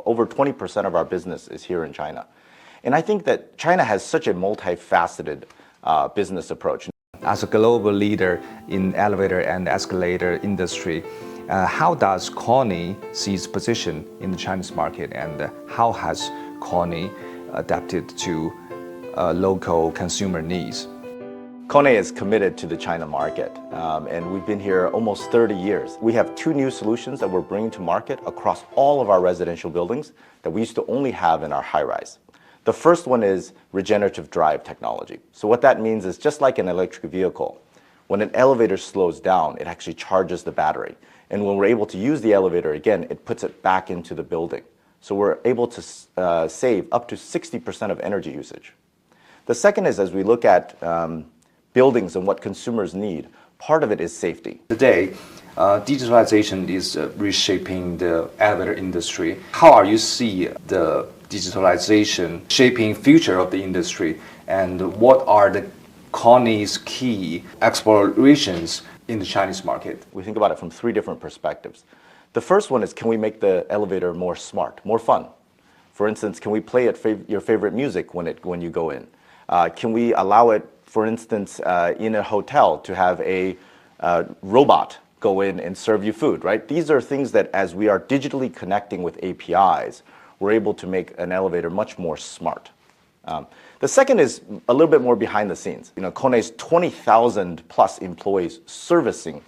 Over 20% of our business is here in China. And I think that China has such a multifaceted business approach. As a global leader in elevator and escalator industry, how does KONE see its position in the Chinese market, and how has KONE adapted to local consumer needs? KONE is committed to the China market, and we've been here almost 30 years. We have two new solutions that we're bringing to market across all of our residential buildings that we used to only have in our high-rise. The first one is regenerative drive technology. So what that means is, just like an electric vehicle, when an elevator slows down, it actually charges the battery. And when we're able to use the elevator again, it puts it back into the building. So we're able to save up to 60% of energy usage. The second is, as we look at buildings and what consumers need, part of it is safety. Today, digitalization is reshaping the elevator industry. How are you see the digitalization shaping future of the industry, and what are the KONE's key explorations in the Chinese market? We think about it from three different perspectives. The first one is, can we make the elevator more smart, more fun? For instance, can we play your favorite music when you go in? Can we allow it, for instance, in a hotel to have a robot go in and serve you food, right? These are things that, as we are digitally connecting with APIs, we're able to make an elevator much more smart. The second is a little bit more behind the scenes. KONE's 20,000 plus employees servicing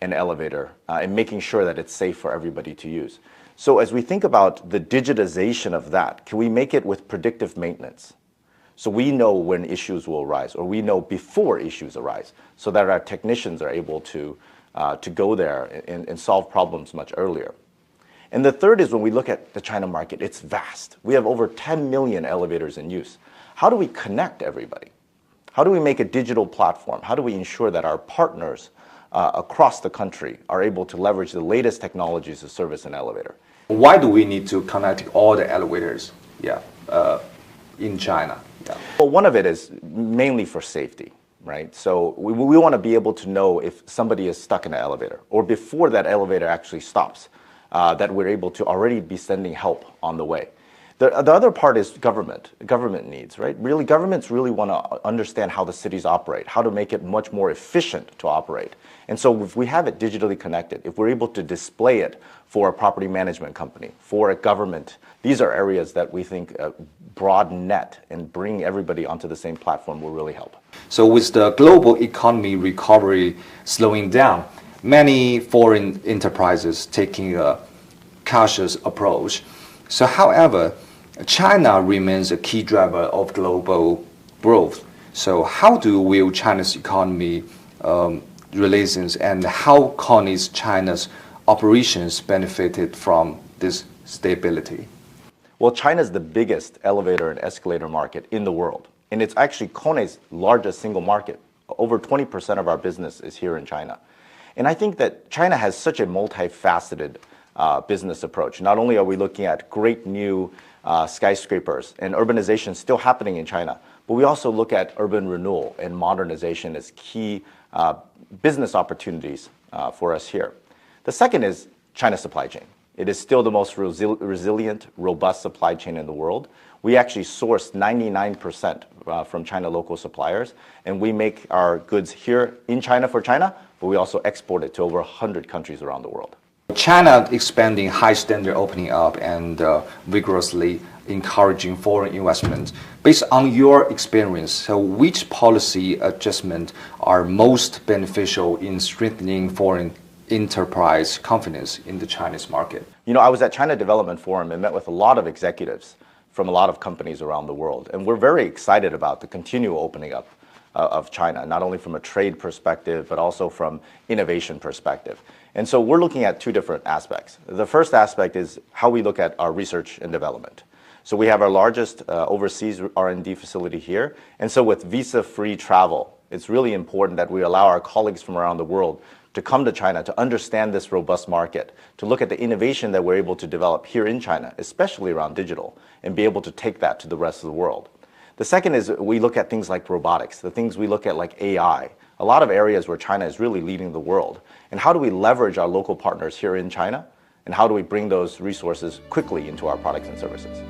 an elevator and making sure that it's safe for everybody to use. So as we think about the digitization of that, can we make it with predictive maintenance? So we know when issues will arise, or we know before issues arise, so that our technicians are able to go there and solve problems much earlier. And the third is, when we look at the China market, it's vast. We have over 10 million elevators in use. How do we connect everybody? How do we make a digital platform? How do we ensure that our partners across the country are able to leverage the latest technologies to service an elevator? Why do we need to connect all the elevators in China? Well, one of it is mainly for safety, right? So we want to be able to know if somebody is stuck in an elevator, or before that elevator actually stops, that we're able to already be sending help on the way. The other part is government needs, right? Really, governments really want to understand how the cities operate, how to make it much more efficient to operate. And so if we have it digitally connected, if we're able to display it for a property management company, for a government, these are areas that we think broaden net and bring everybody onto the same platform will really help. So with the global economy recovery slowing down, many foreign enterprises taking a cautious approach. So however, China remains a key driver of global growth. So how will China's economy relations, and how KONE's China's operations benefited from this stability? Well, China is the biggest elevator and escalator market in the world. And it's actually KONE's largest single market. Over 20% of our business is here in China. And I think that China has such a multifaceted business approach. Not only are we looking at great new skyscrapers and urbanization still happening in China, but we also look at urban renewal and modernization as key business opportunities for us here. The second is China's supply chain. It is still the most resilient, robust supply chain in the world. We actually source 99% from China local suppliers, and we make our goods here in China for China, but we also export it to over 100 countries around the world. China expanding high standard opening up and vigorously encouraging foreign investment. Based on your experience, so which policy adjustments are most beneficial in strengthening foreign enterprise confidence in the Chinese market? I was at China Development Forum and met with a lot of executives from a lot of companies around the world. And we're very excited about the continual opening up of China, not only from a trade perspective, but also from innovation perspective. And so we're looking at two different aspects. The first aspect is how we look at our research and development. So we have our largest overseas R&D facility here. And so with visa-free travel, it's really important that we allow our colleagues from around the world to come to China to understand this robust market, to look at the innovation that we're able to develop here in China, especially around digital, and be able to take that to the rest of the world. The second is we look at things like robotics, the things we look at like AI, a lot of areas where China is really leading the world. And how do we leverage our local partners here in China And how do we bring those resources quickly into our products and services?